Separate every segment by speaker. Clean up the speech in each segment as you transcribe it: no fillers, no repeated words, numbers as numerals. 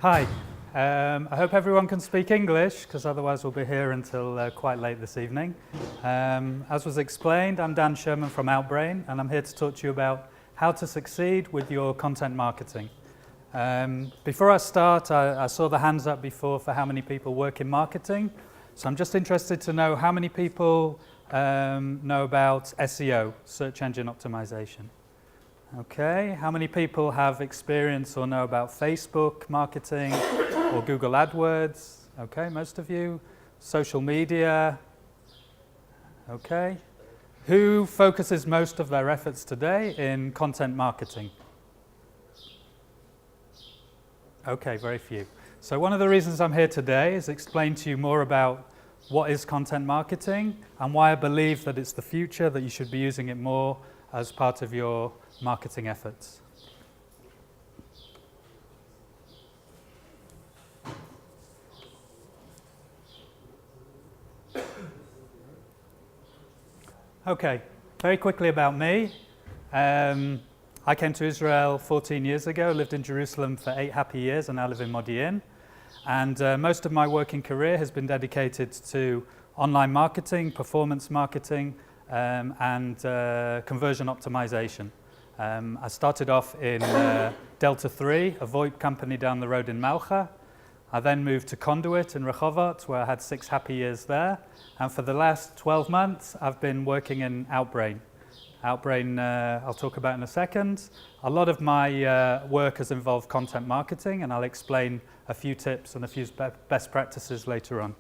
Speaker 1: Hi, I hope everyone can speak English because otherwise we'll be here until quite late this evening. As was explained, I'm Sherman from Outbrain and I'm here to talk to you about how to succeed with your content marketing. Before I start, I saw the hands up before for how many people work in marketing. So I'm just interested to know how many people know about SEO, search engine optimization. Okay, how many people have experience or know about Facebook marketing or Google AdWords? Okay, most of you. Social media. Okay. Who focuses most of their efforts today in content marketing? Okay, very few. So one of the reasons I'm here today is explain to you more about what is content marketing and why I believe that it's the future, that you should be using it more as part of your marketing efforts. Okay, very quickly about me. I came to Israel 14 years ago, lived in Jerusalem for 8 happy years, and now live in Modi'in. And most of my working career has been dedicated to online marketing, performance marketing, and conversion optimization. I started off in Delta 3, a VoIP company down the road in Malcha. I then moved to Conduit in Rehovot, where I had 6 happy years there. And for the last 12 months, I've been working in Outbrain. Outbrain, I'll talk about in a second. A lot of my work has involved content marketing, and I'll explain a few tips and a few best practices later on.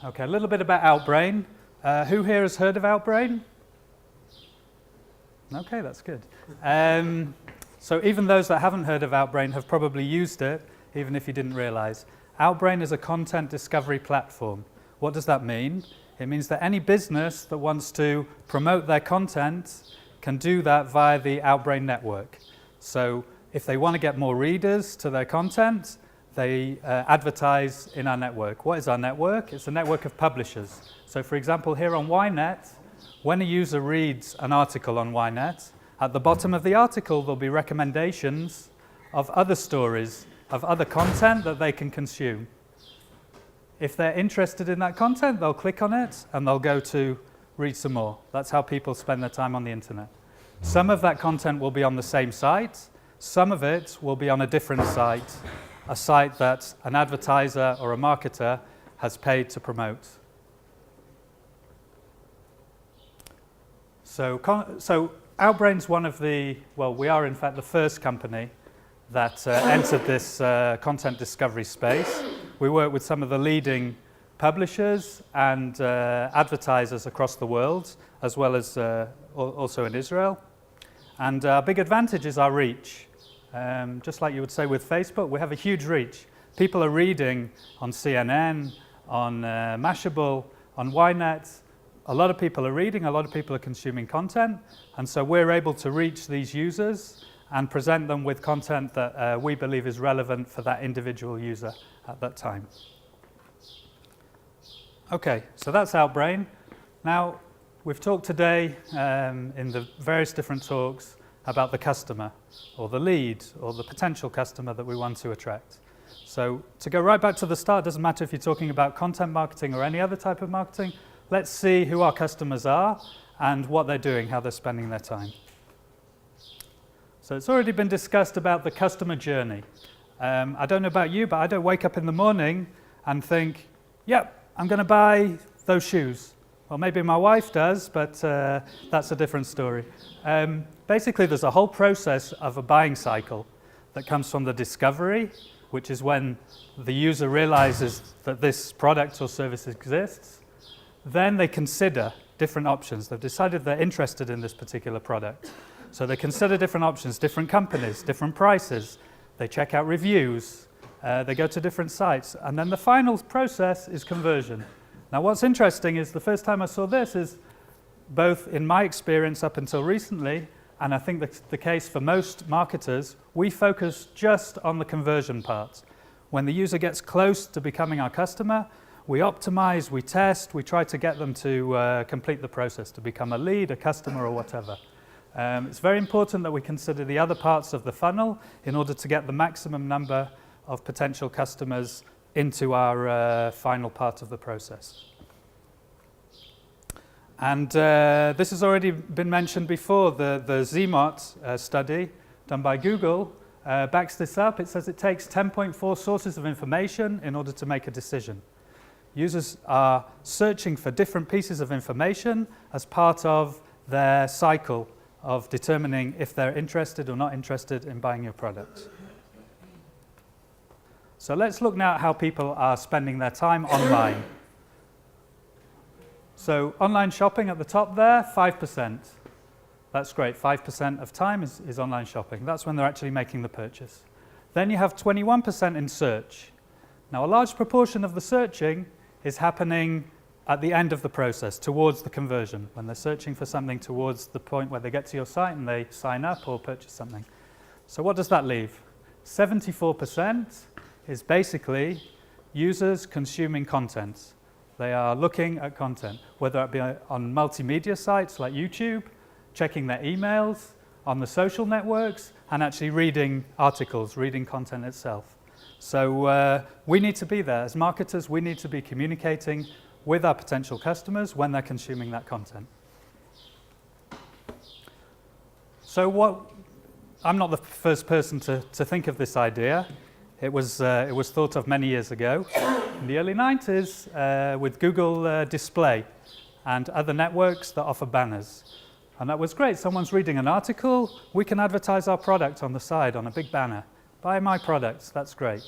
Speaker 1: Okay, a little bit about Outbrain. Who here has heard of Outbrain? Okay, that's good. So even those that haven't heard of Outbrain have probably used it, even if you didn't realize. Outbrain is a content discovery platform. What does that mean? It means that any business that wants to promote their content can do that via the Outbrain network. So if they want to get more readers to their content, they advertise in our network. What is our network? It's a network of publishers. So for example, here on Ynet, when a user reads an article on Ynet, at the bottom of the article there'll be recommendations of other stories, of other content that they can consume. If they're interested in that content, they'll click on it and they'll go to read some more. That's how people spend their time on the internet. Some of that content will be on the same site. Some of it will be on a different site, a site that an advertiser or a marketer has paid to promote. So Outbrain's one of the, well, we are in fact the first company that entered this content discovery space. We work with some of the leading publishers and advertisers across the world, as well as also in Israel. And our big advantage is our reach. Just like you would say with Facebook, we have a huge reach. People are reading on CNN, on Mashable, on Ynet. A lot of people are reading, a lot of people are consuming content, and so we're able to reach these users and present them with content that we believe is relevant for that individual user at that time. Okay, so that's Outbrain. Now, we've talked today in the various different talks about the customer, or the lead, or the potential customer that we want to attract. So to go right back to the start, doesn't matter if you're talking about content marketing or any other type of marketing, let's see who our customers are and what they're doing, how they're spending their time. So it's already been discussed about the customer journey. I don't know about you, but I don't wake up in the morning and think, yep, I'm going to buy those shoes. Well, maybe my wife does, but that's a different story. Basically, there's a whole process of a buying cycle that comes from the discovery, which is when the user realizes that this product or service exists. Then they consider different options. They've decided they're interested in this particular product. So they consider different options, different companies, different prices. They check out reviews. They go to different sites. And then the final process is conversion. Now what's interesting is the first time I saw this is both in my experience up until recently, and I think that's the case for most marketers, we focus just on the conversion part. When the user gets close to becoming our customer, we optimize, we test, we try to get them to complete the process, to become a lead, a customer, or whatever. It's very important that we consider the other parts of the funnel in order to get the maximum number of potential customers into our final part of the process. And this has already been mentioned before. The ZMOT study done by Google backs this up. It says it takes 10.4 sources of information in order to make a decision. Users are searching for different pieces of information as part of their cycle of determining if they're interested or not interested in buying your product. So let's look now at how people are spending their time online. So online shopping at the top there, 5%. That's great, 5% of time is online shopping. That's when they're actually making the purchase. Then you have 21% in search. Now a large proportion of the searching is happening at the end of the process, towards the conversion, when they're searching for something towards the point where they get to your site and they sign up or purchase something. So what does that leave? 74% is basically users consuming content. They are looking at content, whether it be on multimedia sites like YouTube, checking their emails, on the social networks, and actually reading articles, reading content itself. So we need to be there. As marketers, we need to be communicating with our potential customers when they're consuming that content. So I'm not the first person to think of this idea. It was thought of many years ago, in the early 90s, with Google Display and other networks that offer banners. And that was great. Someone's reading an article, we can advertise our product on the side on a big banner. Buy my products, that's great.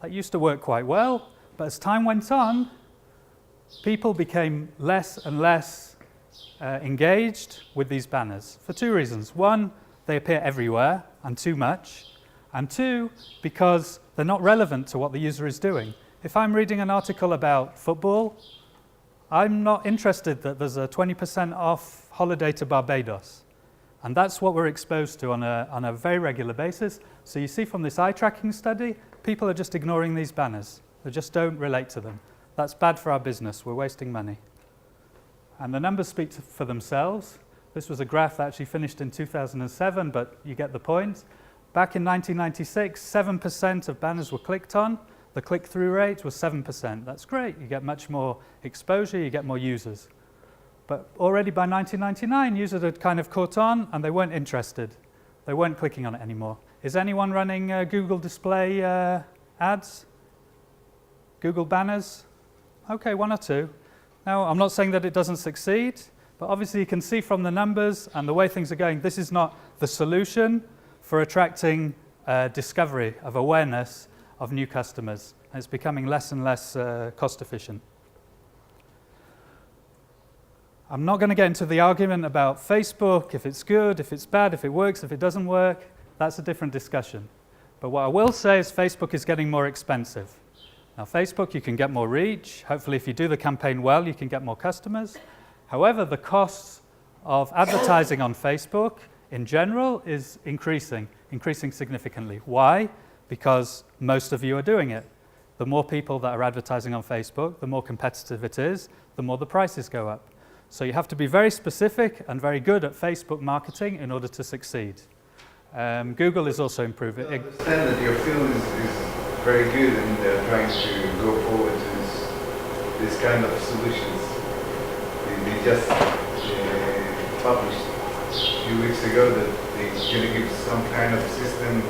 Speaker 1: That used to work quite well, but as time went on, people became less and less engaged with these banners for two reasons. One, they appear everywhere and too much. And two, because they're not relevant to what the user is doing. If I'm reading an article about football, I'm not interested that there's a 20% off holiday to Barbados. And that's what we're exposed to on a very regular basis. So you see from this eye tracking study, people are just ignoring these banners. They just don't relate to them. That's bad for our business. We're wasting money. And the numbers speak for themselves. This was a graph that actually finished in 2007, but you get the point. Back in 1996, 7% of banners were clicked on. The click-through rate was 7%. That's great. You get much more exposure, you get more users. But already by 1999, users had kind of caught on and they weren't interested. They weren't clicking on it anymore. Is anyone running Google Display ads? Google banners? Okay, one or two. Now, I'm not saying that it doesn't succeed, but obviously you can see from the numbers and the way things are going, this is not the solution for attracting discovery of awareness of new customers. And it's becoming less and less cost efficient. I'm not going to get into the argument about Facebook, if it's good, if it's bad, if it works, if it doesn't work. That's a different discussion. But what I will say is Facebook is getting more expensive. Now, Facebook, you can get more reach. Hopefully, if you do the campaign well, you can get more customers. However, the cost of advertising on Facebook in general is increasing significantly. Why? Because most of you are doing it. The more people that are advertising on Facebook, the more competitive it is, the more the prices go up. So you have to be very specific and very good at Facebook marketing in order to succeed. Google is also improving.
Speaker 2: I understand that your field is very good and they're trying to go forward to this kind of solutions. They just published a few weeks ago that they're going to give some kind of system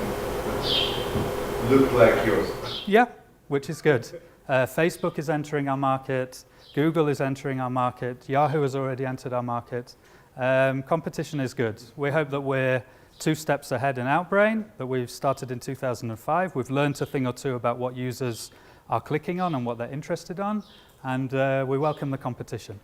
Speaker 2: that look like yours.
Speaker 1: Yeah, which is good. Facebook is entering our market. Google is entering our market. Yahoo has already entered our market. Competition is good. We hope that we're 2 steps ahead in Outbrain, that we've started in 2005. We've learned a thing or two about what users are clicking on and what they're interested on, and we welcome the competition.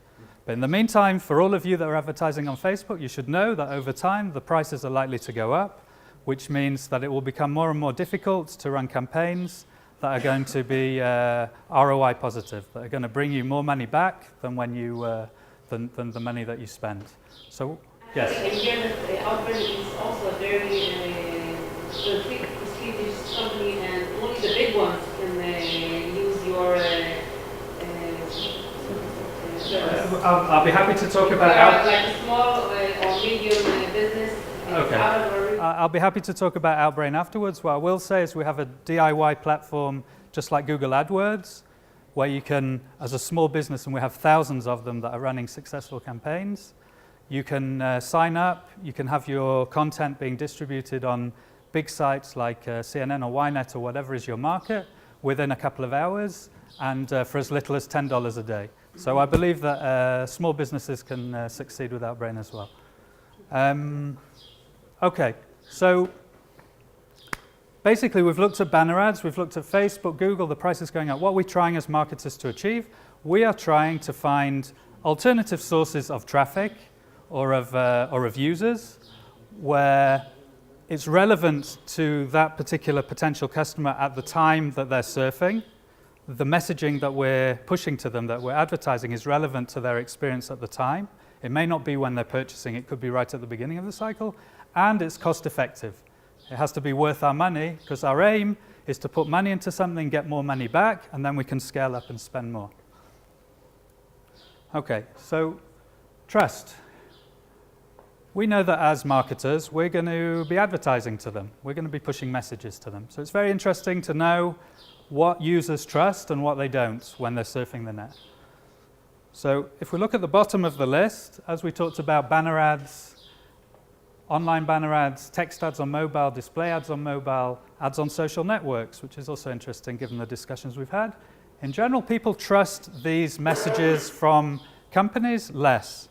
Speaker 1: But in the meantime, for all of you that are advertising on Facebook, you should know that over time the prices are likely to go up, which means that it will become more and more difficult to run campaigns that are going to be ROI positive, that are going to bring you more money back than when you than the money that you spend. So, yes.
Speaker 3: I hear that Outbrain is also a very prestigious company, and only the big ones can use your service.
Speaker 1: I'll be happy to talk about
Speaker 3: like small or medium business.
Speaker 1: Okay. I'll be happy to talk about Outbrain afterwards. What I will say is we have a DIY platform just like Google AdWords, where you can, as a small business, and we have thousands of them that are running successful campaigns, you can sign up, you can have your content being distributed on big sites like CNN or Ynet or whatever is your market within a couple of hours, and for as little as $10 a day. So I believe that small businesses can succeed with Outbrain as well. Okay, so basically we've looked at banner ads, we've looked at Facebook, Google, the price is going up. What are we trying as marketers to achieve? We are trying to find alternative sources of traffic or of users where it's relevant to that particular potential customer at the time that they're surfing. The messaging that we're pushing to them, that we're advertising, is relevant to their experience at the time. It may not be when they're purchasing, it could be right at the beginning of the cycle, and it's cost effective. It has to be worth our money, because our aim is to put money into something, get more money back, and then we can scale up and spend more. Okay, so trust. We know that as marketers, we're going to be advertising to them. We're going to be pushing messages to them. So it's very interesting to know what users trust and what they don't when they're surfing the net. So if we look at the bottom of the list, as we talked about banner ads, online banner ads, text ads on mobile, display ads on mobile, ads on social networks, which is also interesting given the discussions we've had. In general, people trust these messages from companies less.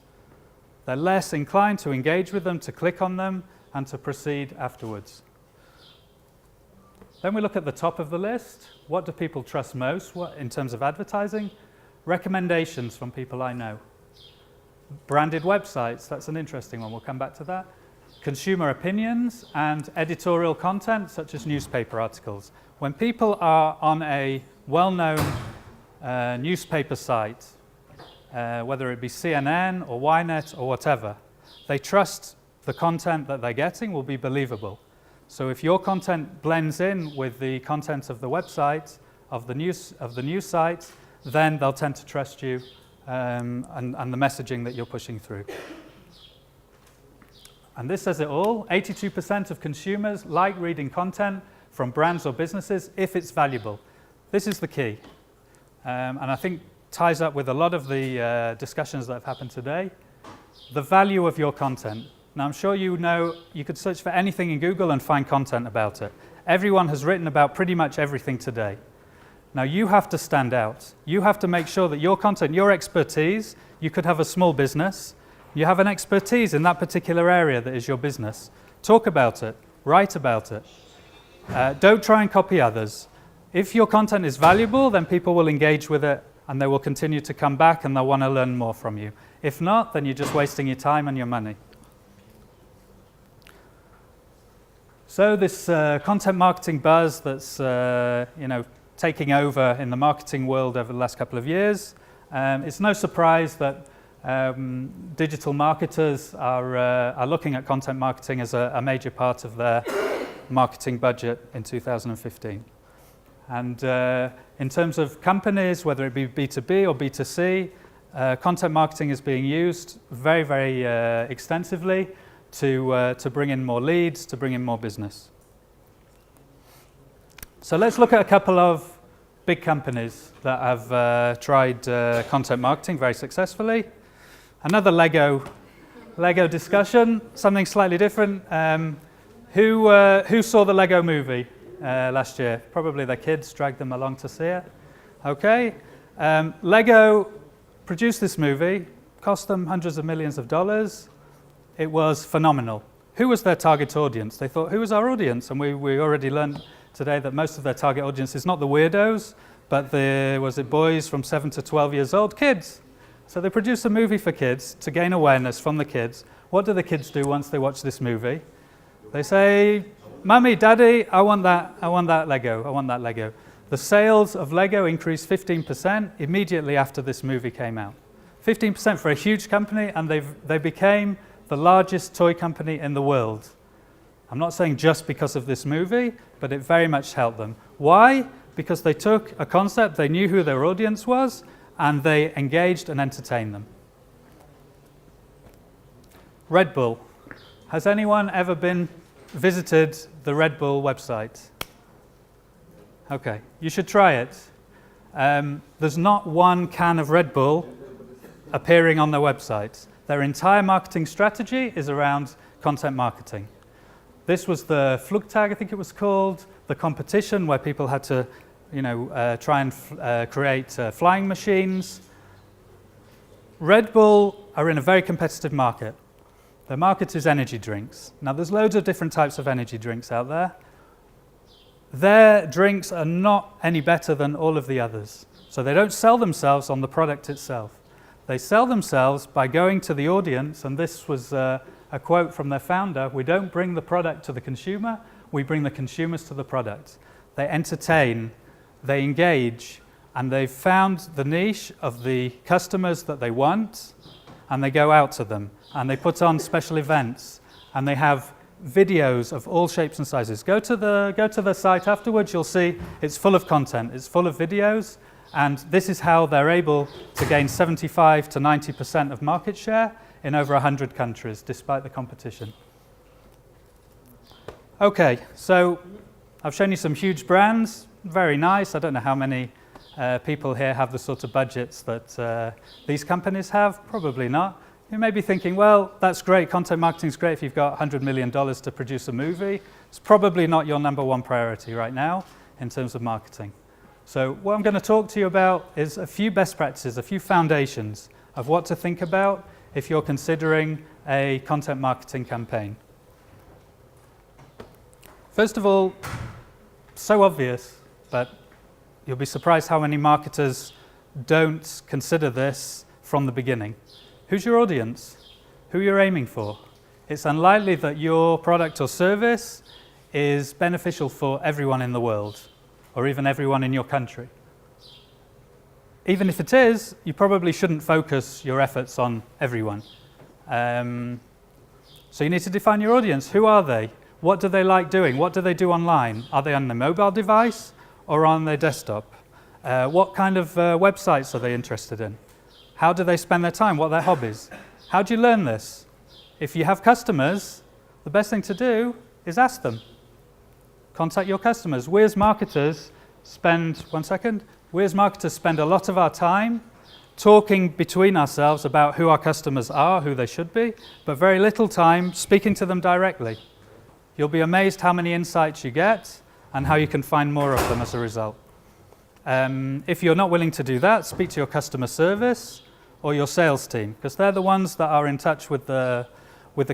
Speaker 1: They're less inclined to engage with them, to click on them, and to proceed afterwards. Then we look at the top of the list. What do people trust most in terms of advertising? Recommendations from people I know. Branded websites, that's an interesting one. We'll come back to that. Consumer opinions and editorial content, such as newspaper articles. When people are on a well-known newspaper site, whether it be CNN or Ynet or whatever, they trust the content that they're getting will be believable. So if your content blends in with the content of the website, of the news site, then they'll tend to trust you and the messaging that you're pushing through. And this says it all. 82% of consumers like reading content from brands or businesses if it's valuable. This is the key. And I think ties up with a lot of the discussions that have happened today. The value of your content. Now, I'm sure you know you could search for anything in Google and find content about it. Everyone has written about pretty much everything today. Now, you have to stand out. You have to make sure that your content, your expertise, you could have a small business, you have an expertise in that particular area that is your business. Talk about it. Write about it. Don't try and copy others. If your content is valuable, then people will engage with it and they will continue to come back and they'll want to learn more from you. If not, then you're just wasting your time and your money. So this content marketing buzz that's taking over in the marketing world over the last couple of years, it's no surprise that digital marketers are looking at content marketing as a major part of their marketing budget in 2015. And in terms of companies, whether it be B2B or B2C, content marketing is being used very, very extensively to bring in more leads, to bring in more business. So let's look at a couple of big companies that have tried content marketing very successfully. Another Lego discussion, something slightly different. Who saw the Lego movie last year? Probably their kids dragged them along to see it. Okay. Lego produced this movie, cost them hundreds of millions of dollars. It was phenomenal. Who was their target audience? They thought, who was our audience? And we already learned today that most of their target audience is not the weirdos, but boys from 7 to 12 years old, kids. So they produced a movie for kids to gain awareness from the kids. What do the kids do once they watch this movie? They say, Mummy, Daddy, I want that Lego, I want that Lego. The sales of Lego increased 15% immediately after this movie came out. 15% for a huge company, and they became the largest toy company in the world. I'm not saying just because of this movie, but it very much helped them. Why? Because they took a concept, they knew who their audience was, and they engaged and entertained them. Red Bull. Has anyone ever visited the Red Bull website? Okay, you should try it. There's not one can of Red Bull appearing on their website. Their entire marketing strategy is around content marketing. This was the Flugtag, I think it was called, the competition where people had to, try and create flying machines. Red Bull are in a very competitive market. Their market is energy drinks. Now, there's loads of different types of energy drinks out there. Their drinks are not any better than all of the others. So they don't sell themselves on the product itself. They sell themselves by going to the audience, and this was a quote from their founder: "We don't bring the product to the consumer, we bring the consumers to the product." They entertain, they engage, and they've found the niche of the customers that they want, and they go out to them, and they put on special events, and they have videos of all shapes and sizes. Go to the site afterwards, you'll see it's full of content, it's full of videos, and this is how they're able to gain 75 to 90% of market share in over 100 countries, despite the competition. Okay, so I've shown you some huge brands, very nice. I don't know how many people here have the sort of budgets that these companies have, probably not. You may be thinking, well, that's great, content marketing is great if you've got $100 million to produce a movie. It's probably not your number one priority right now in terms of marketing. So what I'm going to talk to you about is a few best practices, a few foundations of what to think about if you're considering a content marketing campaign. First of all, so obvious, but you'll be surprised how many marketers don't consider this from the beginning. Who's your audience? Who you're aiming for? It's unlikely that your product or service is beneficial for everyone in the world, or even everyone in your country. Even if it is, you probably shouldn't focus your efforts on everyone. So you need to define your audience. Who are they? What do they like doing? What do they do online? Are they on their mobile device or on their desktop? What kind of websites are they interested in? How do they spend their time? What are their hobbies? How do you learn this? If you have customers, the best thing to do is ask them. Contact your customers. We as marketers spend a lot of our time talking between ourselves about who our customers are, who they should be, but very little time speaking to them directly. You'll be amazed how many insights you get and how you can find more of them as a result. If you're not willing to do that, speak to your customer service or your sales team, because they're the ones that are in touch with the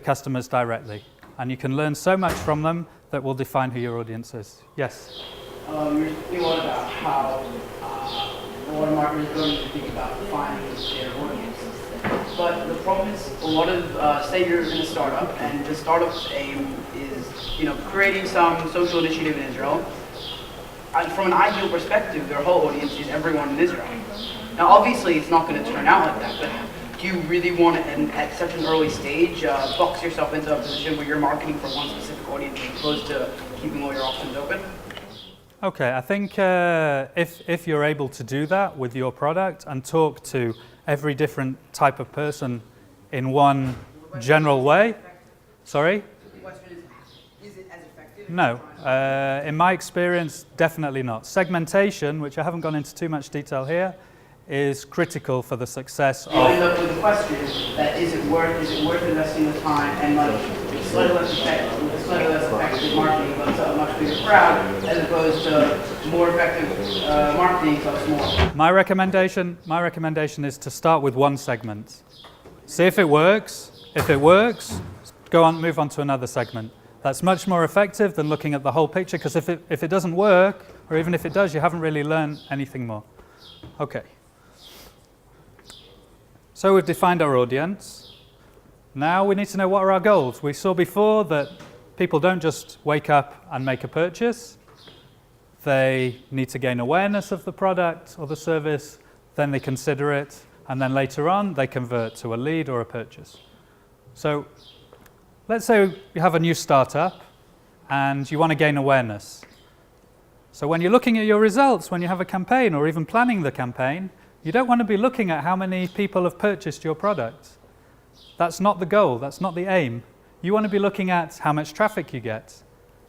Speaker 1: customers directly. And you can learn so much from them that will define who your audience is. Yes?
Speaker 4: You're thinking a lot about how a lot of marketers don't even think about defining their audience. But the problem is, a lot of, say you're in a startup, and the startup's aim is, creating some social initiative in Israel. And from an ideal perspective, their whole audience is everyone in Israel. Now, obviously, it's not going to turn out like that, but do you really want to, at such an early stage, box yourself into a position where you're marketing for one specific audience as opposed to keeping all your options open?
Speaker 1: Okay, I think if you're able to do that with your product and talk to every different type of person in one general way. Sorry?
Speaker 4: The question is it as effective?
Speaker 1: No. In my experience, definitely not. Segmentation, which I haven't gone into too much detail here, is critical for the success of...
Speaker 4: You end up with the question that is it worth investing the time and money? It's slightly less effective marketing, but it's a much bigger crowd, as opposed to more effective marketing, so it's more.
Speaker 1: My recommendation is to start with one segment. See if it works. If it works, move on to another segment. That's much more effective than looking at the whole picture, because if it doesn't work, or even if it does, you haven't really learned anything more. Okay. So we've defined our audience. Now we need to know what are our goals. We saw before that people don't just wake up and make a purchase. They need to gain awareness of the product or the service, then they consider it, and then later on they convert to a lead or a purchase. So let's say you have a new startup and you want to gain awareness. So when you're looking at your results, when you have a campaign or even planning the campaign, you don't want to be looking at how many people have purchased your product. That's not the goal, that's not the aim. You want to be looking at how much traffic you get,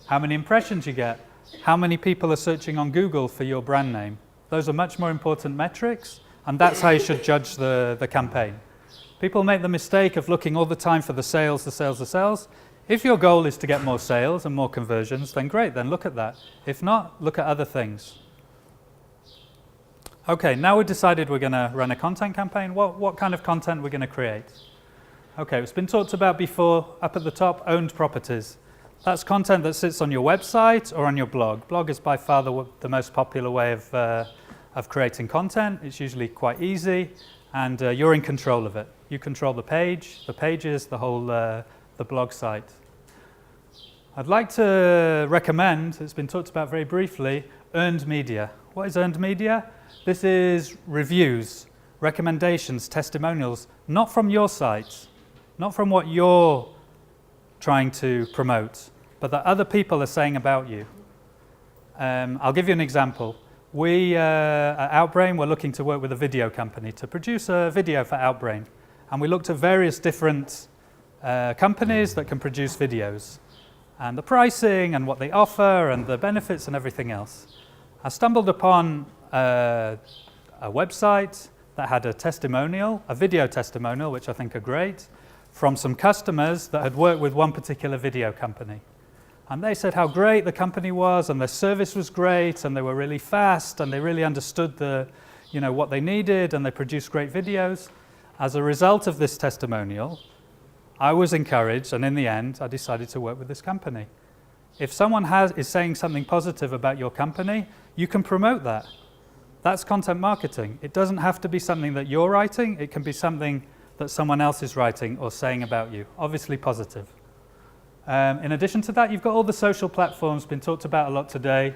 Speaker 1: how many impressions you get, how many people are searching on Google for your brand name. Those are much more important metrics, and that's how you should judge the campaign. People make the mistake of looking all the time for the sales, the sales, the sales. If your goal is to get more sales and more conversions, then great, then look at that. If not, look at other things. Okay, now we've decided we're going to run a content campaign. What kind of content we're going to create? Okay, it's been talked about before, up at the top, owned properties. That's content that sits on your website or on your blog. Blog is by far the most popular way of creating content. It's usually quite easy, and you're in control of it. You control the page, the pages, the whole the blog site. I'd like to recommend, it's been talked about very briefly, earned media. What is earned media? This is reviews, recommendations, testimonials, not from your site, not from what you're trying to promote, but that other people are saying about you. I'll give you an example. We at Outbrain were looking to work with a video company to produce a video for Outbrain, and we looked at various different companies that can produce videos, and the pricing and what they offer and the benefits and everything else. I stumbled upon a website that had a testimonial, a video testimonial, which I think are great, from some customers that had worked with one particular video company. And they said how great the company was, and their service was great, and they were really fast, and they really understood what they needed, and they produced great videos. As a result of this testimonial, I was encouraged, and in the end, I decided to work with this company. If someone is saying something positive about your company, you can promote that. That's content marketing. It doesn't have to be something that you're writing. It can be something that someone else is writing or saying about you, obviously positive. In addition to that, you've got all the social platforms, been talked about a lot today.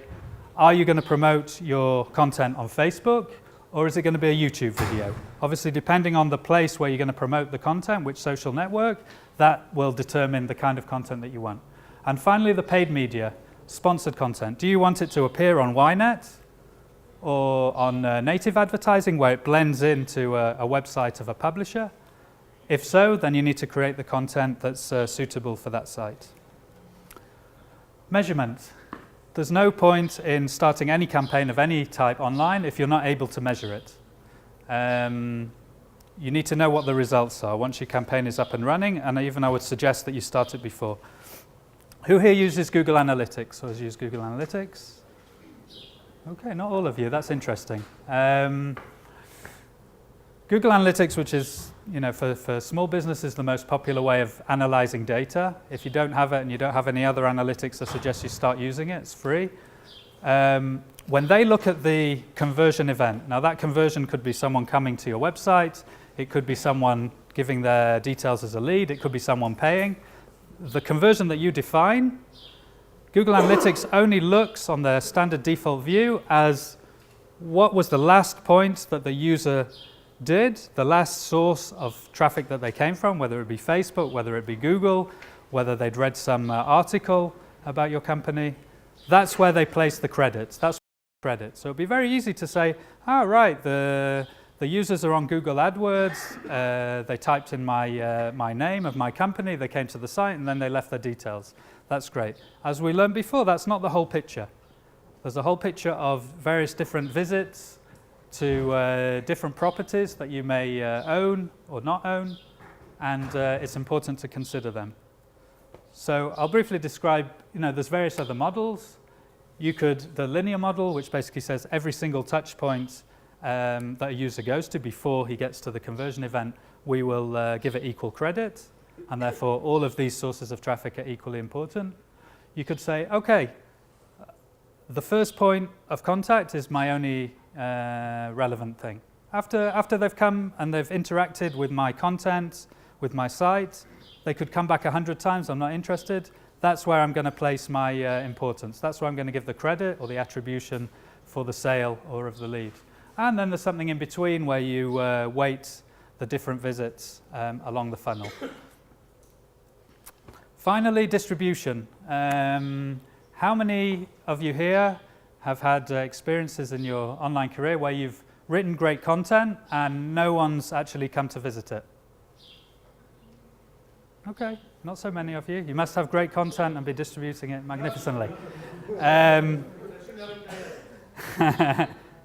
Speaker 1: Are you going to promote your content on Facebook, or is it going to be a YouTube video? Obviously, depending on the place where you're going to promote the content, which social network, that will determine the kind of content that you want. And finally, the paid media, sponsored content. Do you want it to appear on Ynet or on native advertising where it blends into a website of a publisher? If so, then you need to create the content that's suitable for that site. Measurement. There's no point in starting any campaign of any type online if you're not able to measure it. You need to know what the results are once your campaign is up and running, and even I would suggest that you start it before. Who here uses Google Analytics or has used Google Analytics? Okay, not all of you, that's interesting. Google Analytics, which is, for small businesses, the most popular way of analyzing data. If you don't have it and you don't have any other analytics, I suggest you start using it. It's free. When they look at the conversion event, now that conversion could be someone coming to your website, it could be someone giving their details as a lead, it could be someone paying. The conversion that you define, Google Analytics only looks on their standard default view as what was the last point that the user did, the last source of traffic that they came from, whether it be Facebook, whether it be Google, whether they'd read some article about your company. That's where they place the credits. That's credit. So it'd be very easy to say, right, the users are on Google AdWords, they typed in my name of my company, they came to the site, and then they left their details. That's great. As we learned before, that's not the whole picture. There's a whole picture of various different visits to different properties that you may own or not own, and it's important to consider them. So I'll briefly describe, there's various other models. The linear model, which basically says every single touch point that a user goes to before he gets to the conversion event, we will give it equal credit, and therefore all of these sources of traffic are equally important. You could say, okay, the first point of contact is my only relevant thing. After they've come and they've interacted with my content, with my site, they could come back 100 times, I'm not interested. That's where I'm going to place my importance. That's where I'm going to give the credit or the attribution for the sale or of the lead. And then there's something in between where you weight the different visits along the funnel. Finally, distribution. How many of you here have had experiences in your online career where you've written great content and no one's actually come to visit it? Okay, not so many of you. You must have great content and be distributing it magnificently.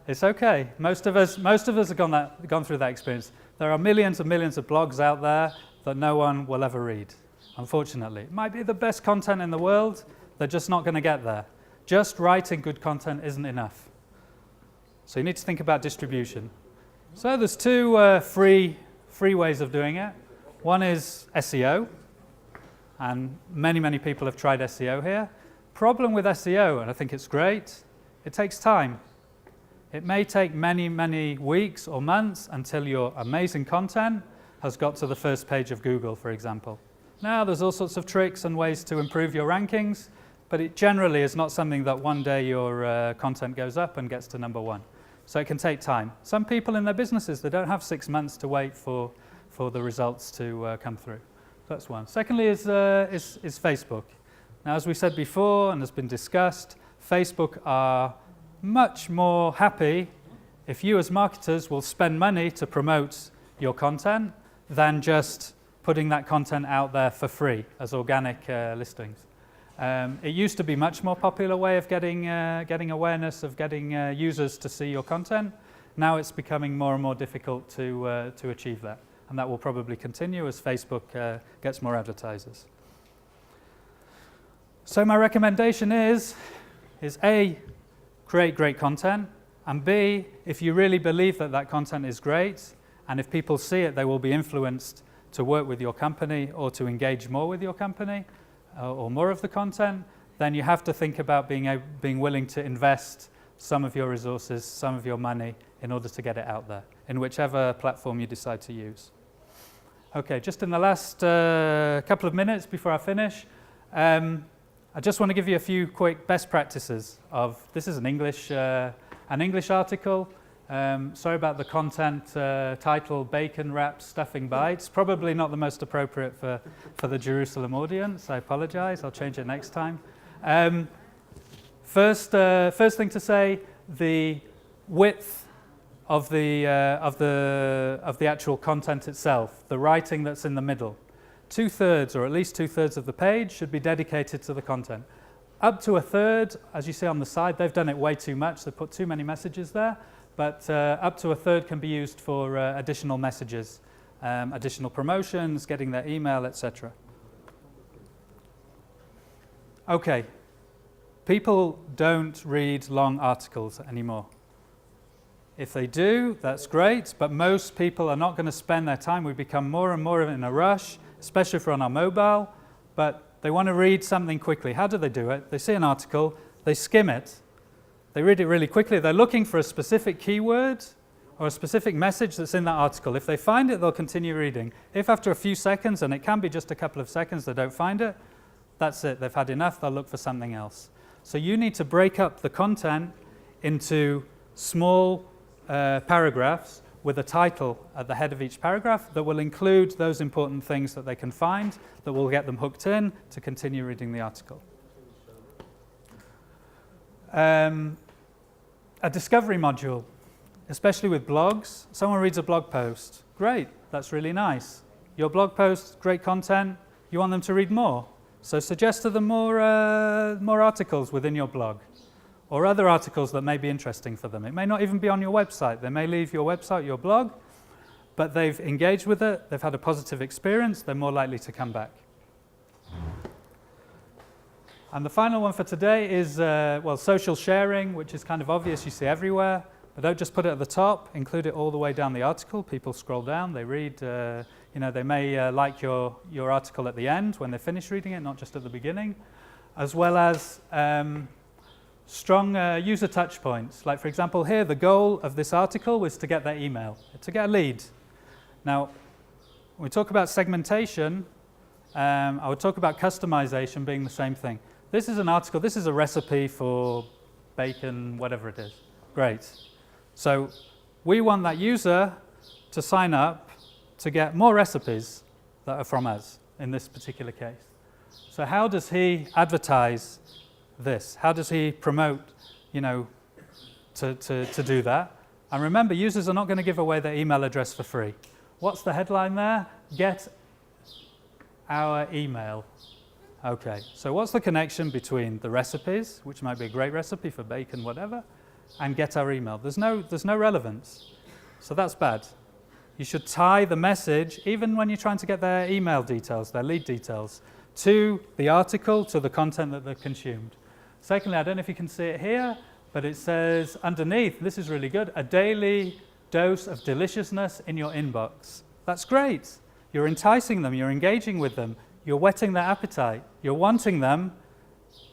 Speaker 1: It's okay. Most of us have gone through that experience. There are millions and millions of blogs out there that no one will ever read, unfortunately. It might be the best content in the world, they're just not going to get there. Just writing good content isn't enough. So you need to think about distribution. So there's two free ways of doing it. One is SEO, and many people have tried SEO here. Problem with SEO, and I think it's great, it takes time. It may take many weeks or months until your amazing content has got to the first page of Google, for example. Now, there's all sorts of tricks and ways to improve your rankings, but it generally is not something that one day your content goes up and gets to number one. So it can take time. Some people in their businesses, they don't have 6 months to wait for the results to come through. That's one. Secondly is Facebook. Now, as we said before and has been discussed, Facebook are much more happy if you as marketers will spend money to promote your content than just putting that content out there for free as organic listings. It used to be much more popular way of getting awareness, of getting users to see your content. Now it's becoming more and more difficult to achieve that, and that will probably continue as Facebook gets more advertisers. So my recommendation is A, create great content, and B, if you really believe that that content is great, and if people see it, they will be influenced to work with your company or to engage more with your company or more of the content, then you have to think about being willing to invest some of your resources, some of your money in order to get it out there, in whichever platform you decide to use. Okay, just in the last couple of minutes before I finish, I just want to give you a few quick best practices of, this is an English article. Sorry about the content title, Bacon Wrapped Stuffing Bites. Probably not the most appropriate for the Jerusalem audience. I apologize, I'll change it next time. First thing to say, the width of the actual content itself, the writing that's in the middle. 2/3 or at least 2/3 of the page should be dedicated to the content. Up to 1/3, as you see on the side, they've done it way too much. They put too many messages there, but up to 1/3 can be used for additional messages, additional promotions, getting their email, etc. Okay, people don't read long articles anymore. If they do, that's great, but most people are not going to spend their time. We become more and more in a rush, especially if we're on our mobile, but they want to read something quickly. How do they do it? They see an article, they skim it, they read it really quickly. They're looking for a specific keyword or a specific message that's in that article. If they find it, they'll continue reading. If after a few seconds, and it can be just a couple of seconds, they don't find it, that's it. They've had enough, they'll look for something else. So you need to break up the content into small paragraphs with a title at the head of each paragraph that will include those important things that they can find that will get them hooked in to continue reading the article. A discovery module, especially with blogs. Someone reads a blog post. Great, that's really nice. Your blog post, great content, you want them to read more. So suggest to them more articles within your blog, or other articles that may be interesting for them. It may not even be on your website. They may leave your website, your blog, but they've engaged with it, they've had a positive experience, they're more likely to come back. And the final one for today is, social sharing, which is kind of obvious, you see everywhere, but don't just put it at the top, include it all the way down the article. People scroll down, they read, they may like your article at the end when they finish reading it, not just at the beginning, as well as strong user touch points. Like, for example, here, the goal of this article was to get their email, to get a lead. Now, when we talk about segmentation, I would talk about customization being the same thing. This is an article, this is a recipe for bacon, whatever it is. Great. So we want that user to sign up to get more recipes that are from us in this particular case. So how does he advertise this? How does he promote, to do that? And remember, users are not going to give away their email address for free. What's the headline there? Get our email. Okay, so what's the connection between the recipes, which might be a great recipe for bacon, whatever, and get our email? There's no relevance. So that's bad. You should tie the message, even when you're trying to get their email details, their lead details, to the article, to the content that they've consumed. Secondly, I don't know if you can see it here, but it says underneath, this is really good, a daily dose of deliciousness in your inbox. That's great. You're enticing them, you're engaging with them, you're whetting their appetite, you're wanting them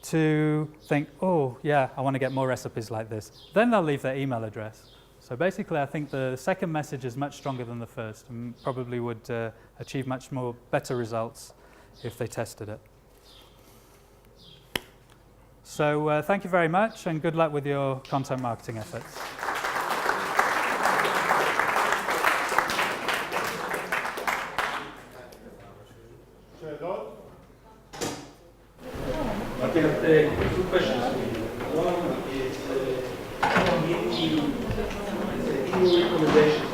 Speaker 1: to think, oh yeah, I want to get more recipes like this. Then they'll leave their email address. So basically, I think the second message is much stronger than the first and probably would achieve much more better results if they tested it. So thank you very much and good luck with your content marketing efforts.
Speaker 5: I have two questions for you. One is, in your recommendations,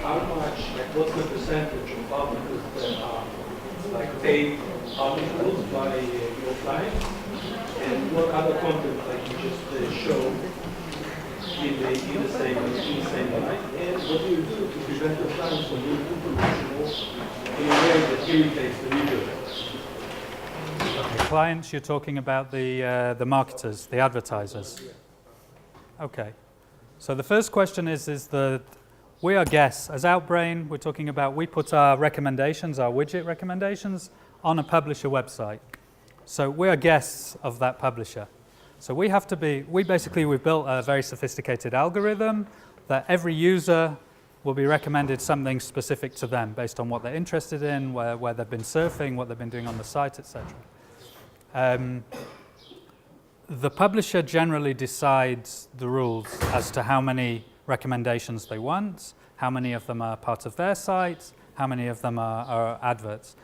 Speaker 5: how much, like what's the percentage of articles that are like paid articles by your clients, and what other content like you just showed in the same line, and what do you do to prevent your clients from being too promotional in a way that irritates the reader?
Speaker 1: Clients, you're talking about the marketers, the advertisers. Okay. So the first question is that we are guests. As Outbrain, we're talking about we put our recommendations, our widget recommendations, on a publisher website. So we are guests of that publisher. So we have to be, we've built a very sophisticated algorithm that every user will be recommended something specific to them based on what they're interested in, where they've been surfing, what they've been doing on the site, etc. The publisher generally decides the rules as to how many recommendations they want, how many of them are part of their site, how many of them are adverts.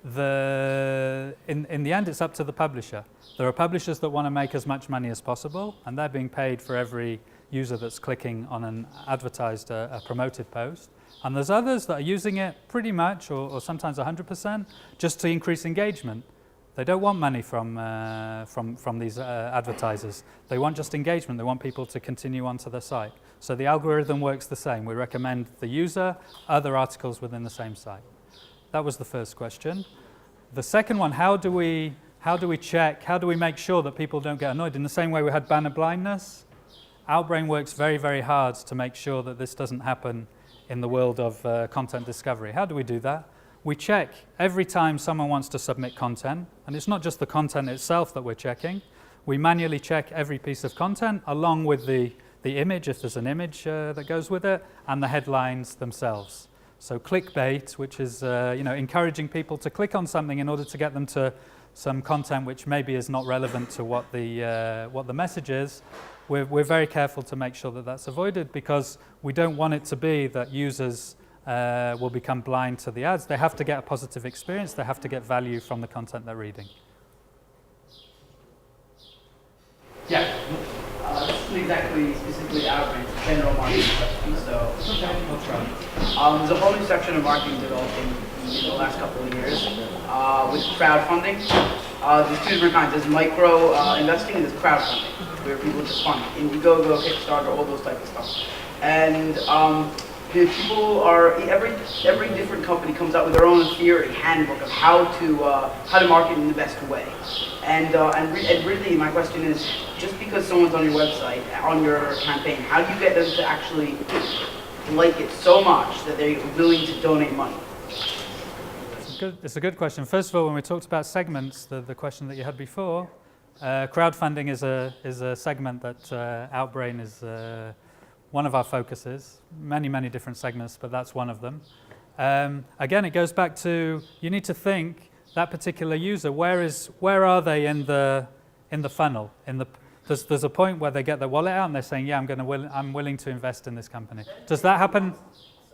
Speaker 1: In the end, it's up to the publisher. There are publishers that want to make as much money as possible, and they're being paid for every user that's clicking on an advertised, a promoted post. And there's others that are using it pretty much, or sometimes 100%, just to increase engagement. They don't want money from these advertisers. They want just engagement. They want people to continue onto their site. So the algorithm works the same. We recommend the user other articles within the same site. That was the first question. The second one, how do we check, how do we make sure that people don't get annoyed? In the same way we had banner blindness, Outbrain works very, very hard to make sure that this doesn't happen in the world of content discovery. How do we do that? We check every time someone wants to submit content, and it's not just the content itself that we're checking. We manually check every piece of content along with the image, if there's an image that goes with it, and the headlines themselves. So clickbait, which is encouraging people to click on something in order to get them to some content which maybe is not relevant to what the message is. We're very careful to make sure that that's avoided because we don't want it to be that users will become blind to the ads. They have to get a positive experience. They have to get value from the content they're reading.
Speaker 4: Yeah. This isn't exactly specifically Outbrain, it's a general marketing question. So there's a whole new section of marketing developing in the last couple of years with crowdfunding. There's two different kinds. There's micro investing and there's crowdfunding, where people just fund Indiegogo, Kickstarter, all those type of stuff. And the people are every different company comes out with their own theory handbook of how to market in the best way. And really, my question is, just because someone's on your website, on your campaign, how do you get them to actually like it so much that they're willing to donate money?
Speaker 1: It's a good question. First of all, when we talked about segments, the question that you had before, crowdfunding is a segment that Outbrain is one of our focuses. Many different segments, but that's one of them. Again, it goes back to you need to think that particular user. Where are they in the funnel? There's a point where they get their wallet out and they're saying, "Yeah, I'm willing to invest in this company." Does that happen?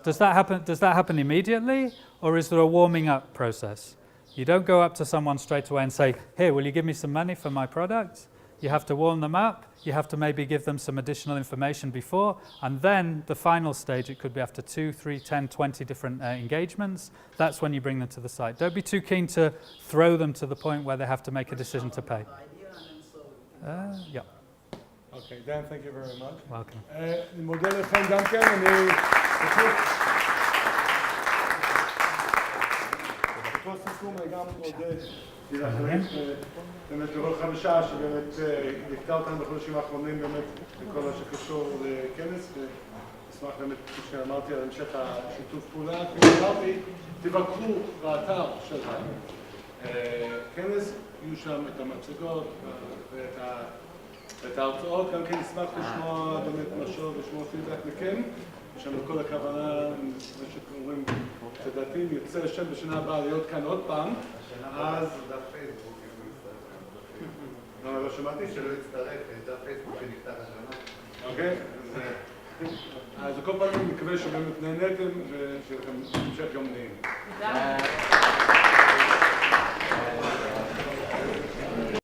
Speaker 1: Does that happen immediately, or is there a warming up process? You don't go up to someone straight away and say, "Here, will you give me some money for my product?" you have to warm them up, you have to maybe give them some additional information before, and then the final stage, it could be after 2, 3, 10, 20 different engagements, that's when you bring them to the site. Don't be too keen to throw them to the point where they have to make a decision to pay. Yeah.
Speaker 6: Okay, Dan, thank you very much.
Speaker 1: Welcome.
Speaker 6: אני מודה לכם גם כן, אני בכל סיכום אני גם מודה לאחרים, באמת לכל חמישה שבאמת לקטע אותנו בחודשים האחרונים באמת בכל מה שקשור לכנס, ונשמח באמת, כפי שאמרתי, על המשך השיתוף פעולה. כפי שאמרתי, תבקרו באתר של הכנס, יהיו שם את המצגות ואת ההרצאות, גם כן נשמח לשמוע באמת משהו ולשמוע פידבק מכם. יש לנו כל הכוונה, מה שאומרים, לדעתי, יוצא לשם בשנה הבאה להיות כאן עוד פעם. אז...
Speaker 2: דף פייסבוק, אם הוא יצטרף.
Speaker 6: לא שמעתי?
Speaker 2: שלא יצטרף, דף פייסבוק שנפתח השנה.
Speaker 6: אוקיי, אז כל פעם אני מקווה שבאמת נהניתם ושיהיה לכם המשך יום נעים.
Speaker 3: תודה.